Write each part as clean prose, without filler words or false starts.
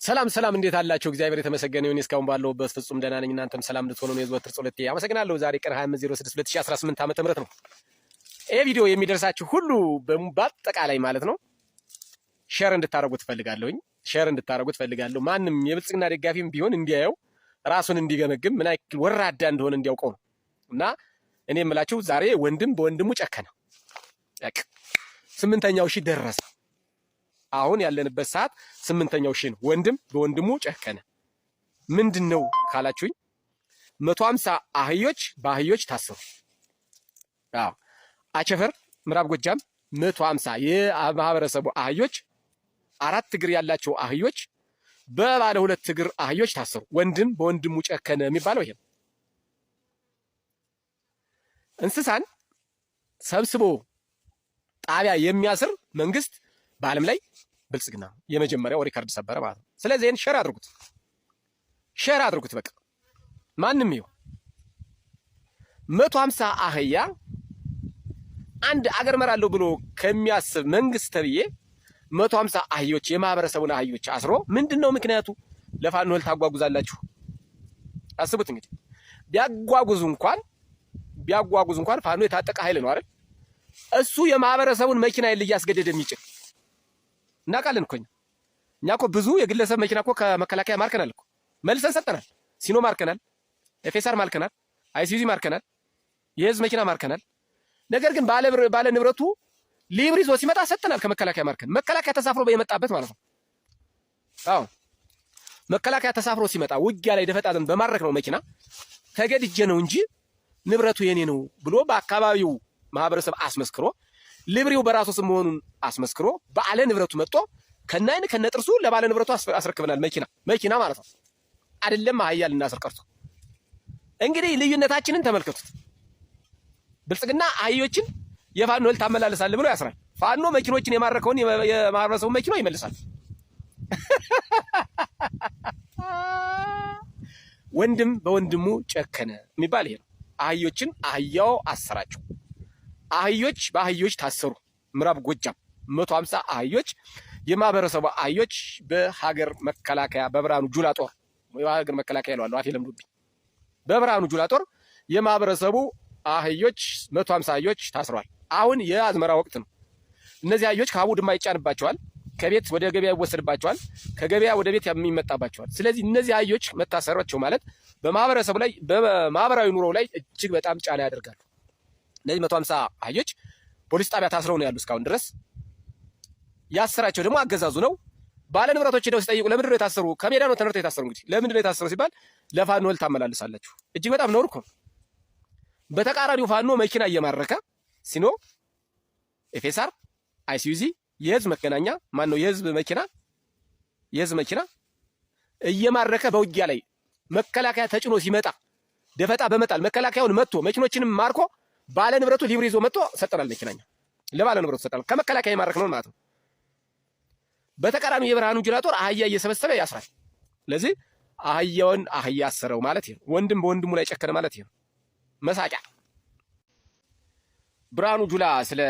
ሰላም እንዴት አላችሁ? እግዚአብሔር የተመሰገነ ይሁን። እስካሁን ባለሁበት ፍጹም ደህና ነኝ። እናንተም ሰላም እንድትሆኑ ነው የዘወትር ጸሎቴ። አመሰግናለሁ። ዛሬ ቀን 25/06/2018 ዓመተ ምህረት ነው። ይሄ ቪዲዮ የሚደርሳችሁ ሁሉ በአጠቃላይ ማለት ነው ሼር እንድታረጉት ፈልጋለሁ። ማንም የብልጽግና ደጋፊም ቢሆን እንዲያየው ራሱን እንዲገመግም ምን ያክል ወራዳ እንደሆነ እንዲያውቀው ነው። እና እኔ የምላችሁ ዛሬ ወንድም በወንድሙ ጨከነ። ስምንተኛው ሺህ ደረሰ። አሁን ያለንበት ሰዓት 8ኛው ሺህ ነው። ወንድም በወንድሙ ጨከነ። ምንድነው ካላችሁኝ 150 አህዮች በአህዮች ታሰሩ። አቸፈር ምዕራብ ጎጃም 150 የማህበረሰቡ አህዮች 4 እግር ያላቸው አህዮች በባለ 2 እግር አህዮች ታሰሩ። ወንድም በወንድሙ ጨከነ የሚባለው ይሄ ነው። እንስሳን ሰብስቦ ጣቢያ የሚያስር መንግስት በዓለም ላይ ብልጽግና ነው። የመጀመሪያው ሪካርድ ሰበረ ማለት ነው። ስለዚህ ሼር አድርጉት። በቃ ማንም ይኸው 150 አህያ አንድ አገር መራለሁ ብሎ ከሚያስብ መንግስት ተብዬ 150 አህዮች የማህበረሰቡን አህዮች አስሮ ምንድነው ምክንያቱ? ለፋኖ እህል ታጓጉዛላችሁ። አስቡት እንግዲህ ቢያጓጉዙ እንኳን ፋኖ የታጠቀ ኃይል ነው አይደል? እሱ የማህበረሰቡን መኪና እያስገደደ የሚጭን እናውቃለን እኮ እኛ እኮ ብዙ የግለሰብ መኪና እኮ ከመከላከያ ማርከናል እኮ መልሰን ሰጠናል። ሲኖ ማርከናል፣ ኤፌሳር ማርከናል፣ አይሲዩዚ ማርከናል፣ የህዝብ መኪና ማርከናል። ነገር ግን ባለ ንብረቱ ሊብር ይዞ ሲመጣ ሰጠናል። ከመከላከያ ማርከን መከላከያ ተሳፍሮ በየመጣበት ማለት ነው። አዎ መከላከያ ተሳፍሮ ሲመጣ ውጊያ ላይ ደፈጣን በማድረክ ነው መኪና ተገድጄ ነው እንጂ ንብረቱ የኔ ነው ብሎ በአካባቢው ማህበረሰብ አስመስክሮ ሊብሪው በራሱ ስም መሆኑን አስመስክሮ ባለ ንብረቱ መጥቶ ከናይን ከነጥርሱ ለባለ ንብረቱ አስረክበናል። መኪና ማለት ነው። አይደለም አህያ ልናስር ቀርቶ። እንግዲህ ልዩነታችንን ተመልከቱት። ብልጽግና አህዮችን የፋኖ እህል ታመላልሳለህ ብሎ ያስራል። ፋኖ መኪኖችን የማረከውን የማህበረሰቡ መኪና ይመልሳል። ወንድም በወንድሙ ጨከነ የሚባል ይሄ ነው። አህዮችን አህያው አሰራቸው። አህዮች በአህዮች ታሰሩ። ምዕራብ ጎጃም 150 አህዮች የማህበረሰቡ አህዮች በሀገር መከላከያ በብርሃኑ ጁላ ጦር የሀገር መከላከያ ይለዋል አፌ ለምዶብኝ። በብርሃኑ ጁላ ጦር የማህበረሰቡ አህዮች 150 አህዮች ታስረዋል። አሁን የአዝመራ ወቅት ነው። እነዚህ አህዮች ከአቡድማ ይጫንባቸዋል፣ ከቤት ወደ ገበያ ይወሰድባቸዋል፣ ከገበያ ወደ ቤት የሚመጣባቸዋል። ስለዚህ እነዚህ አህዮች መታሰራቸው ማለት በማህበረሰቡ ላይ በማህበራዊ ኑሮው ላይ እጅግ በጣም ጫና ያደርጋሉ። እነዚህ 150 አህዮች ፖሊስ ጣቢያ ታስረው ነው ያሉ እስካሁን ድረስ። ያሰራቸው ደግሞ አገዛዙ ነው። ባለ ንብረቶች ሄደው ሲጠይቁ ለምንድን ነው የታሰሩ? ከሜዳ ነው ተነርተው የታሰሩ። እንግዲህ ለምንድን ነው የታሰሩ ሲባል ለፋኖ እህል ታመላልሳላችሁ። እጅግ በጣም ነውር እኮ። በተቃራኒው ፋኖ መኪና እየማረከ ሲኖ፣ ኤፌሳር፣ አይሲዩዚ የህዝብ መገናኛ የህዝብ መኪና እየማረከ በውጊያ ላይ መከላከያ ተጭኖ ሲመጣ ደፈጣ በመጣል መከላከያውን መጥቶ መኪኖችንም ማርኮ ባለ ንብረቱ ሊብር ይዞ መጥቶ ሰጠናል። መኪናኛ ለባለ ንብረቱ ሰጠናል። ከመከላከያ የማረክ ነው ማለት ነው። በተቃራኒው የብርሃኑ ጁላ ጦር አህያ እየሰበሰበ ያስራል። ስለዚህ አህያውን አህያ አሰረው ማለት ይሄ ነው። ወንድም በወንድሙ ላይ ጨከነ ማለት ይሄ ነው። መሳቂያ ብርሃኑ ጁላ ስለ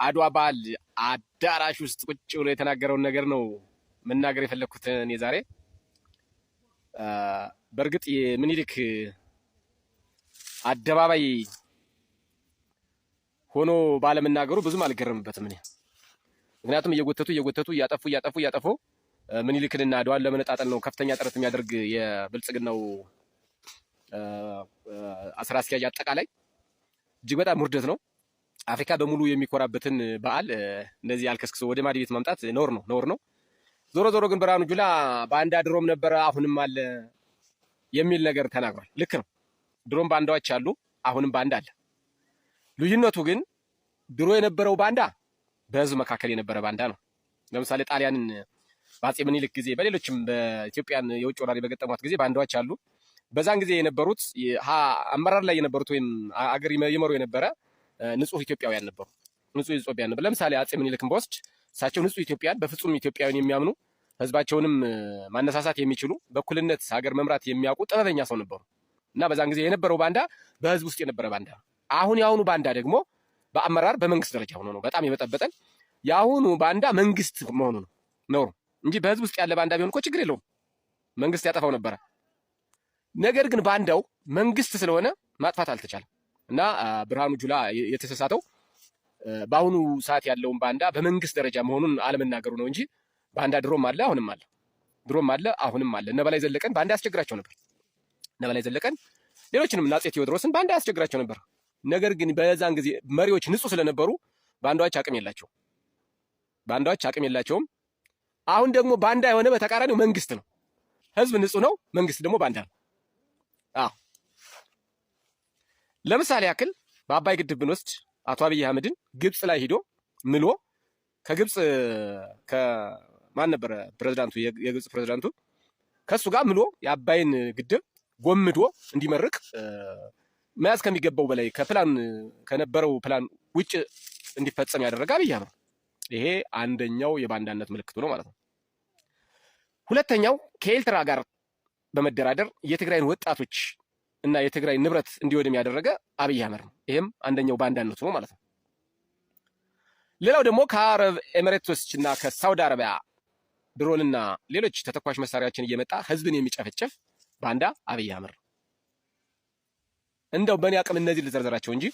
አድዋ በዓል አዳራሽ ውስጥ ቁጭ ብሎ የተናገረውን ነገር ነው መናገር የፈለኩት እኔ ዛሬ። በእርግጥ የምኒልክ አደባባይ ሆኖ ባለመናገሩ ብዙም አልገረምበትም እኔ። ምክንያቱም እየጎተቱ እያጠፉ ምኒልክንና አድዋን ለመነጣጠል ነው ከፍተኛ ጥረት የሚያደርግ የብልጽግናው ስራ አስኪያጅ። አጠቃላይ እጅግ በጣም ውርደት ነው። አፍሪካ በሙሉ የሚኮራበትን በዓል እንደዚህ አልከስክሶ ወደ ማድ ቤት ማምጣት ነውር ነው። ዞሮ ግን ብርሃኑ ጁላ ባንዳ ድሮም ነበረ አሁንም አለ የሚል ነገር ተናግሯል። ልክ ነው። ድሮም ባንዳዎች አሉ፣ አሁንም ባንዳ አለ። ልዩነቱ ግን ድሮ የነበረው ባንዳ በህዝብ መካከል የነበረ ባንዳ ነው። ለምሳሌ ጣሊያንን በአፄ ምኒልክ ጊዜ በሌሎችም በኢትዮጵያን የውጭ ወራሪ በገጠሟት ጊዜ ባንዳዎች አሉ። በዛን ጊዜ የነበሩት አመራር ላይ የነበሩት ወይም አገር ይመሩ የነበረ ንጹህ ኢትዮጵያውያን ነበሩ። ለምሳሌ አፄ ምኒልክን በወስድ እሳቸው ንጹህ ኢትዮጵያን በፍጹም ኢትዮጵያውያን የሚያምኑ ህዝባቸውንም ማነሳሳት የሚችሉ በእኩልነት ሀገር መምራት የሚያውቁ ጥበበኛ ሰው ነበሩ እና በዛን ጊዜ የነበረው ባንዳ በህዝብ ውስጥ የነበረ ባንዳ ነው። አሁን የአሁኑ ባንዳ ደግሞ በአመራር በመንግስት ደረጃ ሆኖ ነው በጣም የበጠበጠን። የአሁኑ ባንዳ መንግስት መሆኑ ነው። እንጂ በህዝብ ውስጥ ያለ ባንዳ ቢሆን እኮ ችግር የለውም፣ መንግስት ያጠፋው ነበረ። ነገር ግን ባንዳው መንግስት ስለሆነ ማጥፋት አልተቻለም እና ብርሃኑ ጁላ የተሳሳተው በአሁኑ ሰዓት ያለውን ባንዳ በመንግስት ደረጃ መሆኑን አለመናገሩ ነው እንጂ ባንዳ ድሮም አለ፣ አሁንም አለ፣ ድሮም አለ፣ አሁንም አለ። እነ በላይ ዘለቀን ባንዳ ያስቸግራቸው ነበር። እነ በላይ ዘለቀን ሌሎችንም አፄ ቴዎድሮስን ባንዳ ያስቸግራቸው ነበር። ነገር ግን በዛን ጊዜ መሪዎች ንጹህ ስለነበሩ ባንዳዎች አቅም የላቸውም። ባንዳዎች አቅም የላቸውም። አሁን ደግሞ ባንዳ የሆነ በተቃራኒው መንግስት ነው። ህዝብ ንጹህ ነው፣ መንግስት ደግሞ ባንዳ ነው። አዎ ለምሳሌ ያክል በአባይ ግድብ ብንወስድ አቶ አብይ አህመድን ግብጽ ላይ ሂዶ ምሎ ከግብጽ ከማን ነበረ ፕሬዝዳንቱ የግብጽ ፕሬዝዳንቱ ከሱ ጋር ምሎ የአባይን ግድብ ጎምዶ እንዲመርቅ መያዝ ከሚገባው በላይ ከፕላን ከነበረው ፕላን ውጭ እንዲፈጸም ያደረገ አብይ አህመድ። ይሄ አንደኛው የባንዳነት ምልክቱ ነው ማለት ነው። ሁለተኛው ከኤርትራ ጋር በመደራደር የትግራይን ወጣቶች እና የትግራይ ንብረት እንዲወድም ያደረገ አብይ አህመድ ነው። ይሄም አንደኛው ባንዳነቱ ነው ማለት ነው። ሌላው ደግሞ ከአረብ ኤሚሬቶች እና ከሳውዲ አረቢያ ድሮንና ሌሎች ተተኳሽ መሳሪያዎችን እየመጣ ህዝብን የሚጨፈጨፍ ባንዳ አብይ አህመድ ነው። እንደው በእኔ አቅም እነዚህ ልዘርዘራቸው እንጂ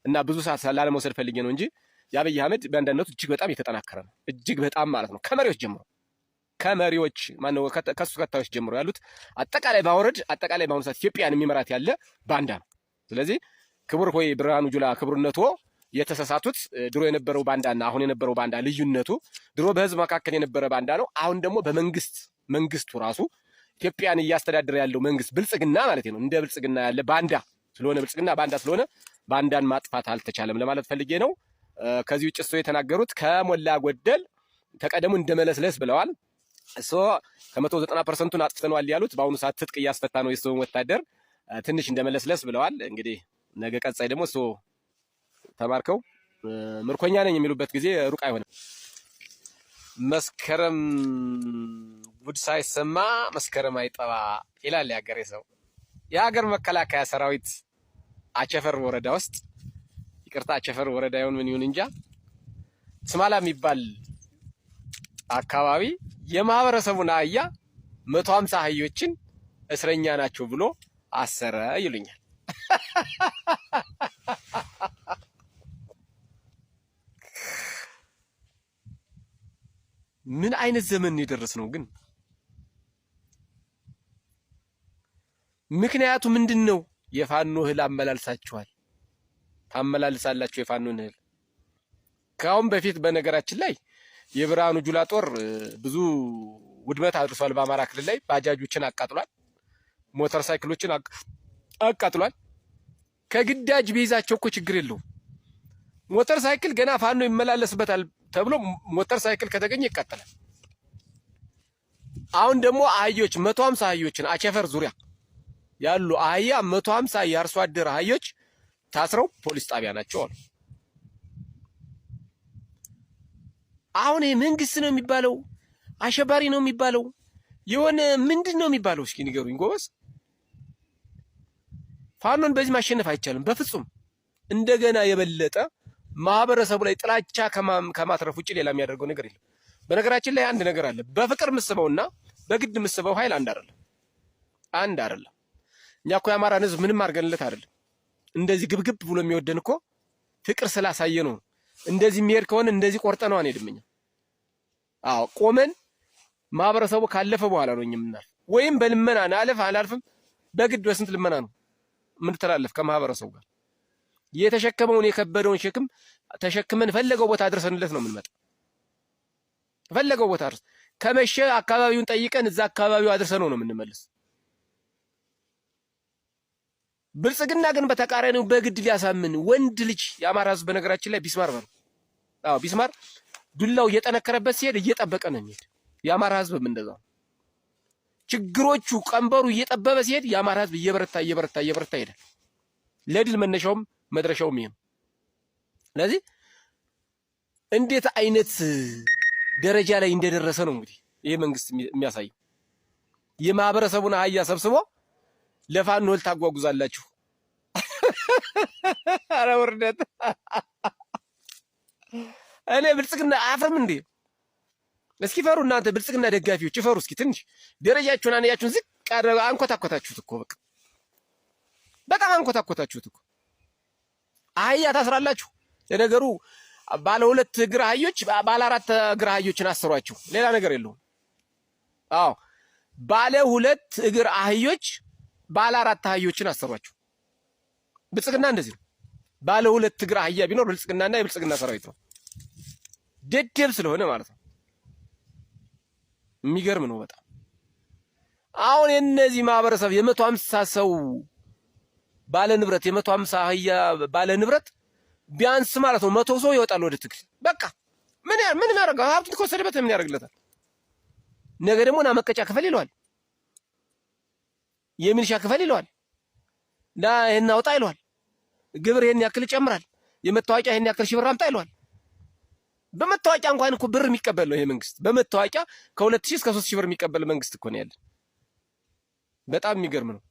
እና ብዙ ሰዓት ላለመውሰድ ፈልጌ ነው እንጂ የአብይ አህመድ ባንዳነቱ እጅግ በጣም የተጠናከረ ነው። እጅግ በጣም ማለት ነው። ከመሪዎች ጀምሮ ከመሪዎች ማነው ከሱ ተከታዮች ጀምሮ ያሉት አጠቃላይ ባወረድ አጠቃላይ በአሁኑ ሰዓት ኢትዮጵያን የሚመራት ያለ ባንዳ ነው። ስለዚህ ክቡር ሆይ ብርሃኑ ጁላ ክቡርነቱ የተሳሳቱት ድሮ የነበረው ባንዳና አሁን የነበረው ባንዳ ልዩነቱ ድሮ በህዝብ መካከል የነበረ ባንዳ ነው። አሁን ደግሞ መንግስቱ ራሱ ኢትዮጵያን እያስተዳደረ ያለው መንግስት ብልጽግና ማለት ነው። እንደ ብልጽግና ያለ ባንዳ ስለሆነ ብልጽግና ባንዳ ስለሆነ ባንዳን ማጥፋት አልተቻለም ለማለት ፈልጌ ነው። ከዚህ ውጭ እሱ የተናገሩት ከሞላ ጎደል ተቀደሙ እንደመለስለስ ብለዋል። እሱ ከ190% አጥፍተነዋል ያሉት በአሁኑ ሰዓት ትጥቅ እያስፈታ ነው የሰውን ወታደር ትንሽ እንደመለስለስ ብለዋል። እንግዲህ ነገ ቀጻይ ደግሞ እሱ ተማርከው ምርኮኛ ነኝ የሚሉበት ጊዜ ሩቅ አይሆንም። መስከረም ጉድ ሳይሰማ መስከረም አይጠባ ይላል የሀገሬ ሰው። የሀገር መከላከያ ሰራዊት አቸፈር ወረዳ ውስጥ ይቅርታ አቸፈር ወረዳ ይሁን ምን ይሁን እንጃ ስማላ የሚባል አካባቢ የማህበረሰቡን አህያ 150 አህዮችን እስረኛ ናቸው ብሎ አሰረ ይሉኛል። ምን አይነት ዘመን የደረስ ነው ግን? ምክንያቱ ምንድነው? የፋኖ እህል አመላልሳችኋል፣ ታመላልሳላችሁ የፋኖን እህል። ከአሁን በፊት በነገራችን ላይ የብርሃኑ ጁላ ጦር ብዙ ውድመት አድርሷል። በአማራ ክልል ላይ ባጃጆችን አቃጥሏል፣ ሞተር ሳይክሎችን አቃጥሏል። ከግዳጅ ቢይዛቸው እኮ ችግር የለውም። ሞተር ሳይክል ገና ፋኖ ይመላለስበታል ተብሎ ሞተር ሳይክል ከተገኘ ይቃጠላል። አሁን ደግሞ አህዮች 150 አህዮችን አቸፈር ዙሪያ ያሉ አህያ 150 የአርሶ አደር አህዮች ታስረው ፖሊስ ጣቢያ ናቸው አሉ። አሁን መንግስት ነው የሚባለው? አሸባሪ ነው የሚባለው? የሆነ ምንድን ነው የሚባለው? እስኪ ንገሩኝ ጎበዝ። ፋኖን በዚህ ማሸነፍ አይቻልም በፍጹም። እንደገና የበለጠ ማህበረሰቡ ላይ ጥላቻ ከማትረፍ ውጭ ሌላ የሚያደርገው ነገር የለም። በነገራችን ላይ አንድ ነገር አለ። በፍቅር ምስበውና በግድ ምስበው ኃይል አንድ አይደለም። እኛ እኮ የአማራን ህዝብ ምንም አድርገንለት አይደለም። እንደዚህ ግብግብ ብሎ የሚወደን እኮ ፍቅር ስላሳየ ነው። እንደዚህ የሚሄድ ከሆነ እንደዚህ ቆርጠነው አንሄድም እኛ። አዎ ቆመን ማህበረሰቡ ካለፈ በኋላ ነው የምናልፍ። ወይም በልመና አላልፍም በግድ በስንት ልመና ነው የምንተላለፍ ከማህበረሰቡ ጋር። የተሸከመውን የከበደውን ሸክም ተሸክመን ፈለገው ቦታ አድርሰንለት ነው የምንመጣ። ፈለገው ቦታ አድርስ ከመሸ አካባቢውን ጠይቀን እዛ አካባቢው አድርሰነው ነው የምንመለስ። ብልጽግና ግን በተቃራኒው በግድ ሊያሳምን ወንድ ልጅ የአማራ ህዝብ በነገራችን ላይ ቢስማር ነው። አዎ ቢስማር ዱላው እየጠነከረበት ሲሄድ እየጠበቀ ነው የሚሄድ። የአማራ ህዝብም እንደዛው ችግሮቹ ቀንበሩ እየጠበበ ሲሄድ የአማራ ህዝብ እየበረታ ይሄዳል። ለድል መነሻውም መድረሻውም ይሄ ነው። ስለዚህ እንዴት አይነት ደረጃ ላይ እንደደረሰ ነው እንግዲህ ይሄ መንግስት የሚያሳየው። የማህበረሰቡን አህያ ሰብስቦ ለፋኖ እህል ታጓጉዛላችሁ። ኧረ ውርደት! እኔ ብልጽግና አያፍርም እንዴ? እስኪ ፈሩ እናንተ ብልጽግና ደጋፊዎች ይፈሩ። እስኪ ትንሽ ደረጃችሁን አንያችሁን ዝቅ አንኮታኮታችሁት እኮ በጣም አንኮታኮታችሁት እኮ። አህያ ታስራላችሁ። ለነገሩ ባለ 2 እግር አህዮች ባለ 4 እግር አህዮችን አሰሯቸው። ሌላ ነገር የለውም። አዎ ባለ 2 እግር አህዮች ባለ 4 አህዮችን አሰሯቸው። ብልጽግና እንደዚህ ነው። ባለ 2 እግር አህያ ቢኖር ብልጽግናና የብልጽግና ሰራዊት ነው። ደደብ ስለሆነ ማለት ነው። የሚገርም ነው በጣም። አሁን የነዚህ ማህበረሰብ የ150 ሰው ባለ ንብረት የ150 አህያ ባለ ንብረት ቢያንስ ማለት ነው 100 ሰው ይወጣል ወደ ትግል። በቃ ምን ያደርጋል? ሀብቱን ከወሰደበት ምን ያደርግለታል? ነገ ደግሞ ና መቀጫ ክፈል ይለዋል፣ የሚሊሻ ክፈል ይለዋል፣ ና ይሄን አውጣ ይለዋል፣ ግብር ይሄን ያክል ይጨምራል፣ የመታወቂያ ይሄን ያክል ሺህ ብር አምጣ ይለዋል። በመታወቂያ እንኳን እኮ ብር የሚቀበል ነው ይሄ መንግስት። በመታወቂያ ከ2000 እስከ 3000 ብር የሚቀበል መንግስት እኮ ነው ያለን። በጣም የሚገርም ነው።